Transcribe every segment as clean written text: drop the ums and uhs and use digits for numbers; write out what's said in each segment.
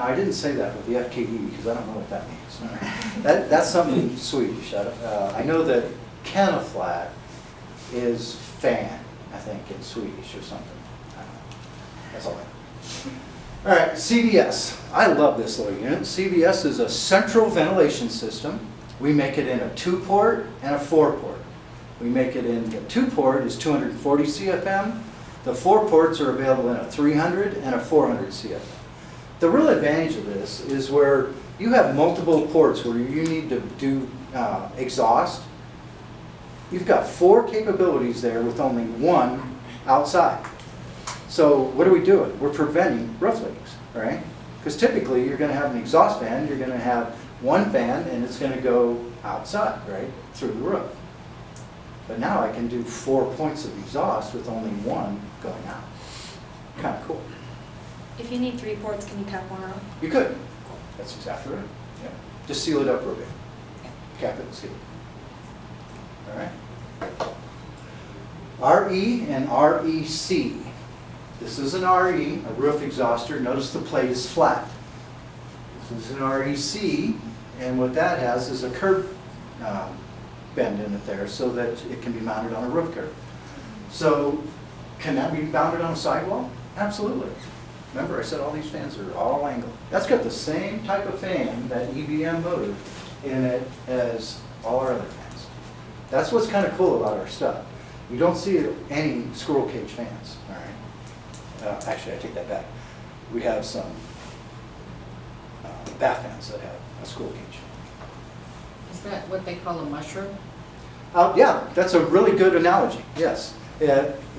Now, I didn't say that with the FKD because I don't know what that means. All right. That's something in Swedish. I know that canaflat is fan, I think, in Swedish or something. I don't know. That's all I know. All right, CVS. I love this little unit. CVS is a central ventilation system. We make it in a 2-port and a 4-port. We make it in the 2-port is 240 CFM. The 4 ports are available in a 300 and a 400 CFM. The real advantage of this is where you have multiple ports where you need to do exhaust. You've got 4 capabilities there with only 1 outside. So what are we doing? We're preventing roof leaks, right? Because typically you're going to have an exhaust fan, you're going to have 1 fan, and it's going to go outside, right, through the roof. But now I can do 4 points of exhaust with only 1 going out. Kind of cool. If you need 3 ports, can you cap one off? You could. That's exactly right. Yeah. Just seal it up real good. Cap it and seal it. All right. RE and REC. This is an RE, a roof exhauster. Notice the plate is flat. This is an REC, and what that has is a curb bend in it there so that it can be mounted on a roof curb. So can that be mounted on a sidewall? Absolutely. Remember, I said all these fans are all angled. That's got the same type of fan, that EBM motor, in it as all our other fans. That's what's kind of cool about our stuff. You don't see any squirrel cage fans. All right. Actually, I take that back. We have some bath fans that have a squirrel cage. Is that what they call a mushroom? Yeah, that's a really good analogy. Yes.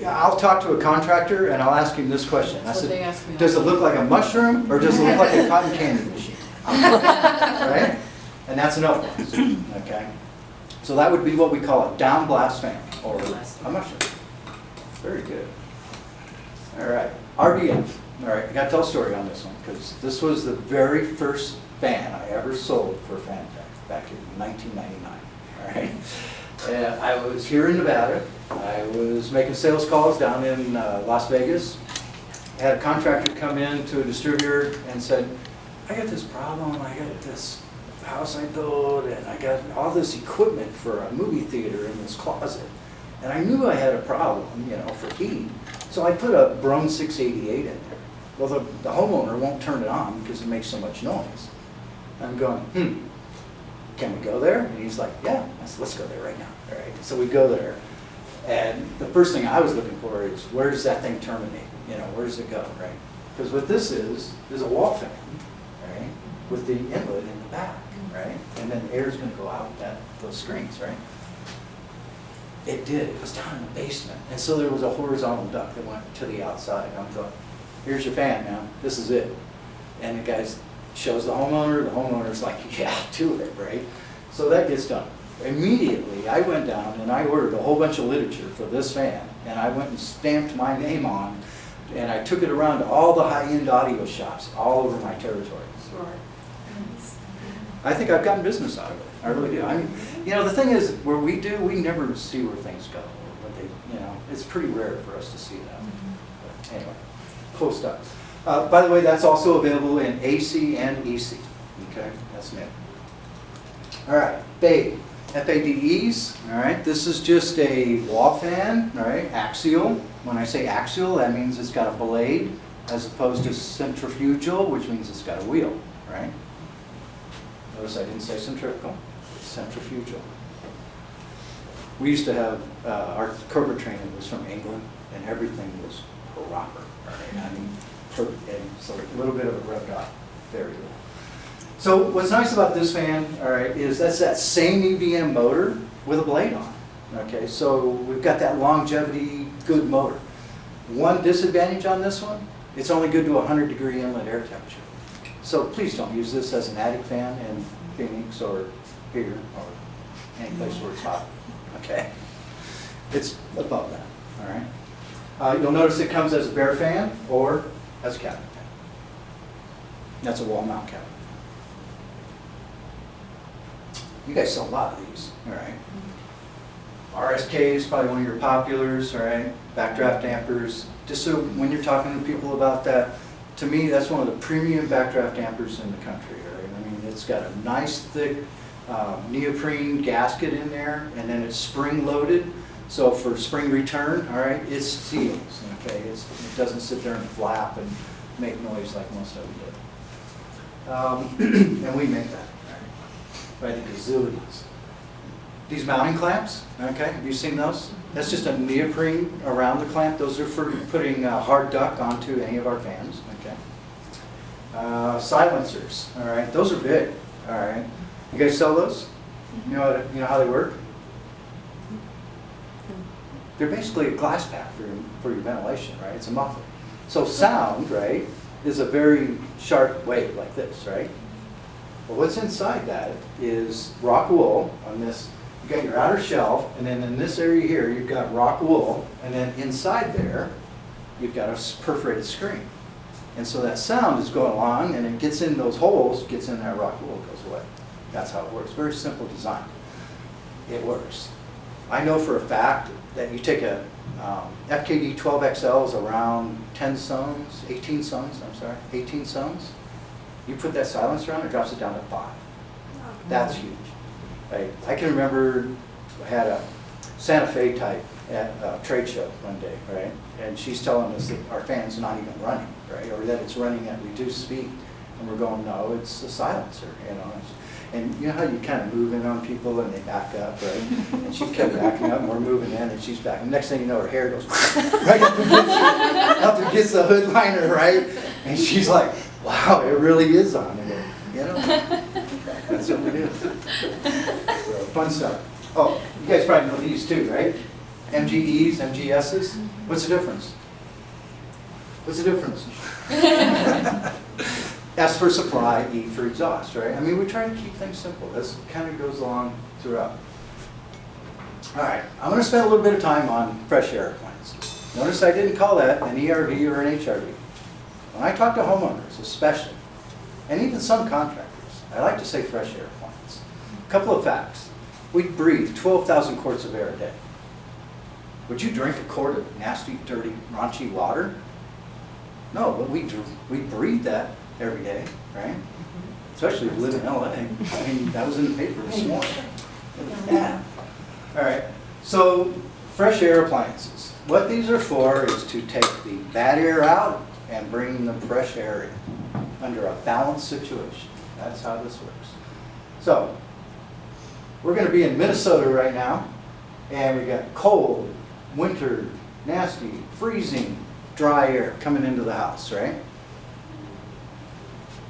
I'll talk to a contractor and I'll ask him this question. That's what they ask me. Does it look like a mushroom or does it look like a cotton candy machine? Right? And that's enough. Okay. So that would be what we call a down blast fan or a mushroom. Very good. All right. RDF. All right. I got to tell a story on this one because this was the very first fan I ever sold for Fantech back in 1999. All right. I was here in Nevada. I was making sales calls down in Las Vegas. I had a contractor come in to a distributor and said, I got this problem, I got this house I built, and I got all this equipment for a movie theater in this closet. And I knew I had a problem, you know, for heat. So I put a Brome 688 in there. Well, the homeowner won't turn it on because it makes so much noise. I'm going, can we go there? And he's like, yeah, let's go there right now. All right. So we go there. And the first thing I was looking for is, where does that thing terminate? You know, where does it go, right? Because what this is a wall fan, right? With the inlet in the back, right? And then air is going to go out those screens, right? It did. It was down in the basement. And so there was a horizontal duct that went to the outside. I'm going, here's your fan, man. This is it. And the guy shows the homeowner's like, yeah, do it, right? So that gets done. Immediately, I went down and I ordered a whole bunch of literature for this fan, and I went and stamped my name on, and I took it around to all the high-end audio shops all over my territory. I think I've gotten business out of it. I really do. I mean, you know, the thing is, where we do, we never see where things go. But they, you know, it's pretty rare for us to see that. But anyway, cool stuff. By the way, that's also available in AC and EC. Okay, that's new. All right, FADE. FADEs, all right, this is just a wall fan, all right, axial. When I say axial, that means it's got a blade as opposed to centrifugal, which means it's got a wheel, right? Notice I didn't say centrifugal, it's centrifugal. We used to have, our corporate training was from England, and everything was proper, right? I mean, perfect, and so a little bit of it rubbed off, very good. So what's nice about this fan, all right, is that's that same EBM motor with a blade on. Okay, so we've got that longevity, good motor. One disadvantage on this one, it's only good to 100-degree inlet air temperature. So please don't use this as an attic fan in Phoenix or here or any place where it's hot. Okay, it's above that. All right. You'll notice it comes as a bare fan or as a cabinet fan. That's a wall mount cabinet. You guys sell a lot of these, all right? RSK is probably one of your populars, all right? Backdraft dampers. Just so when you're talking to people about that, to me, that's one of the premium backdraft dampers in the country, right? I mean, it's got a nice thick neoprene gasket in there, and then it's spring loaded. So for spring return, all right, it seals, okay? It doesn't sit there and flap and make noise like most of them do. And we make that, right? By the gazillions. These mounting clamps, okay, have you seen those? That's just a neoprene around the clamp. Those are for putting hard duct onto any of our fans, okay? Silencers, all right, those are big, all right. You guys sell those? You know how they work? They're basically a glass pack for your ventilation, right? It's a muffler. So sound, right, is a very sharp wave like this, right? Well, what's inside that is rock wool on this. You've got your outer shell, and then in this area here, you've got rock wool, and then inside there, you've got a perforated screen. And so that sound is going along, and it gets in those holes, gets in that rock wool, goes away. That's how it works. Very simple design. It works. I know for a fact that you take a FKD 12XL is around 10 sones, 18 sones, I'm sorry, 18 sones. You put that silencer on, it drops it down to 5. That's huge. Right? I can remember I had a Santa Fe type at a trade show one day, right? And she's telling us that our fan's not even running, right? Or that it's running at reduced speed. And we're going, no, it's a silencer, you know. And you know how you kind of move in on people and they back up, right? And she kept backing up and we're moving in and she's back. And next thing you know, her hair goes right up against the hood liner, right? And she's like, wow, it really is on it, you know? That's what we do. So, fun stuff. Oh, you guys probably know these too, right? MGEs, MGSs. What's the difference? What's the difference? S for supply, E for exhaust, right? I mean, we try to keep things simple. This kind of goes along throughout. All right, I'm going to spend a little bit of time on fresh air appliances. Notice I didn't call that an ERV or an HRV. When I talk to homeowners, especially, and even some contractors, I like to say fresh air appliance. A couple of facts. We breathe 12,000 quarts of air a day. Would you drink a quart of nasty, dirty, raunchy water? No, but we breathe that every day, right? Especially if you live in LA. I mean, that was in the paper this morning. Yeah. All right, so fresh air appliances. What these are for is to take the bad air out and bring the fresh air in under a balanced situation. That's how this works. So, we're going to be in Minnesota right now, and we got cold, winter, nasty, freezing, dry air coming into the house, right?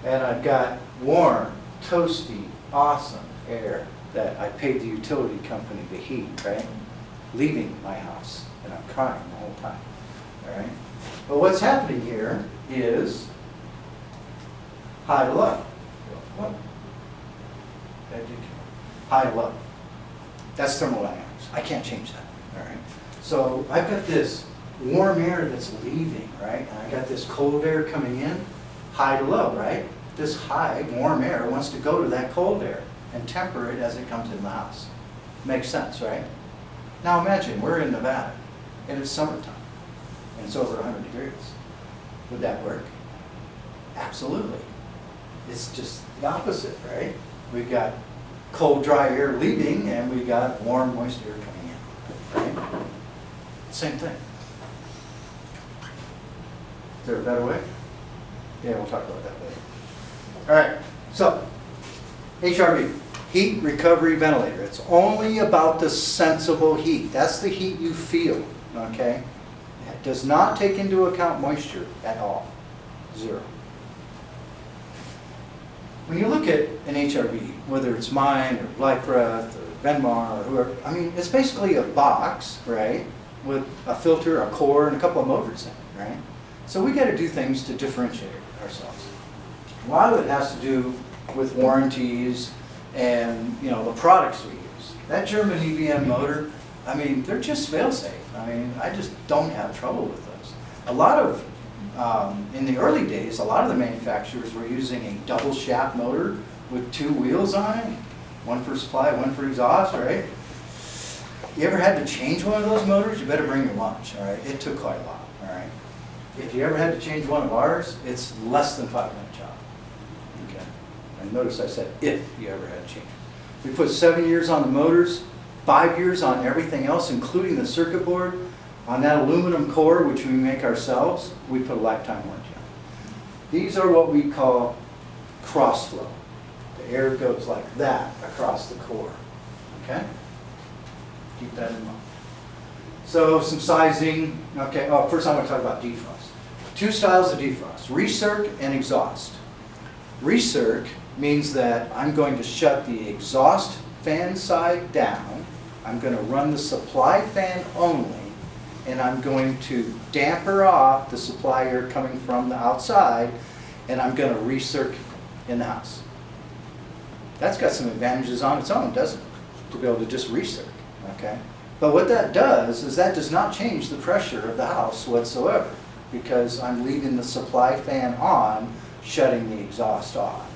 And I've got warm, toasty, awesome air that I paid the utility company to heat, right? Leaving my house, and I'm crying the whole time, all right? But what's happening here is high to low. What? High to low. That's thermodynamics. I can't change that, all right? So I've got this warm air that's leaving, right? And I got this cold air coming in, high to low, right? This high, warm air wants to go to that cold air and temper it as it comes in the house. Makes sense, right? Now imagine we're in Nevada and it's summertime and it's over 100 degrees. Would that work? Absolutely. It's just the opposite, right? We've got cold, dry air leaving and we got warm, moist air coming in, right? Same thing. Is there a better way? Yeah, we'll talk about that later. All right, so HRV, heat recovery ventilator. It's only about the sensible heat. That's the heat you feel, okay? It does not take into account moisture at all. Zero. When you look at an HRV, whether it's mine or Life Breath or Venmar or whoever, I mean, it's basically a box, right, with a filter, a core, and a couple of motors in it, right? So we got to do things to differentiate ourselves. A lot of it has to do with warranties and, you know, the products we use. That German EBM motor, I mean, they're just fail-safe. I mean, I just don't have trouble with those. A lot of, in the early days, a lot of the manufacturers were using a double shaft motor with 2 wheels on it, one for supply, one for exhaust, right? You ever had to change one of those motors? You better bring your lunch, all right? It took quite a while, all right? If you ever had to change one of ours, it's less than 5-minute job. Okay. And notice I said if you ever had to change. We put 7 years on the motors, 5 years on everything else, including the circuit board. On that aluminum core, which we make ourselves, we put a lifetime warranty on. These are what we call cross flow. The air goes like that across the core. Okay? Keep that in mind. So some sizing. Okay, first I want to talk about defrost. 2 styles of defrost, recirc and exhaust. Recirc means that I'm going to shut the exhaust fan side down. I'm going to run the supply fan only, and I'm going to damper off the supply air coming from the outside, and I'm going to recirc in the house. That's got some advantages on its own, doesn't it? To be able to just recirc, okay? But what that does is that does not change the pressure of the house whatsoever, because I'm leaving the supply fan on, shutting the exhaust off.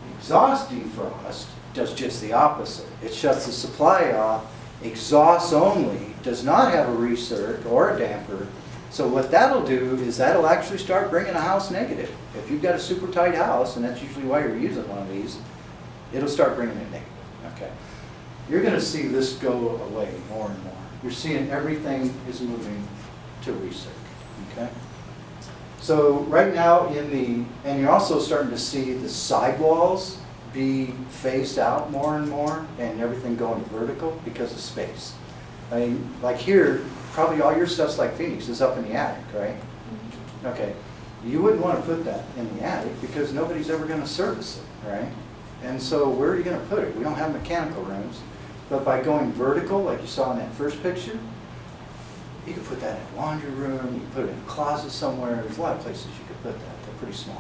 The exhaust defrost does just the opposite. It shuts the supply off, exhaust only, does not have a recirc or a damper. So what that'll do is that'll actually start bringing a house negative. If you've got a super tight house, and that's usually why you're using one of these, it'll start bringing it negative. Okay. You're going to see this go away more and more. You're seeing everything is moving to recirc. Okay. So right now and you're also starting to see the sidewalls be phased out more and more, and everything going vertical because of space. I mean, like here, probably all your stuff's like Phoenix is up in the attic, right? Okay. You wouldn't want to put that in the attic because nobody's ever going to service it, right? And so where are you going to put it? We don't have mechanical rooms, but by going vertical, like you saw in that first picture, you could put that in a laundry room, you could put it in a closet somewhere. There's a lot of places you could put that. They're pretty small.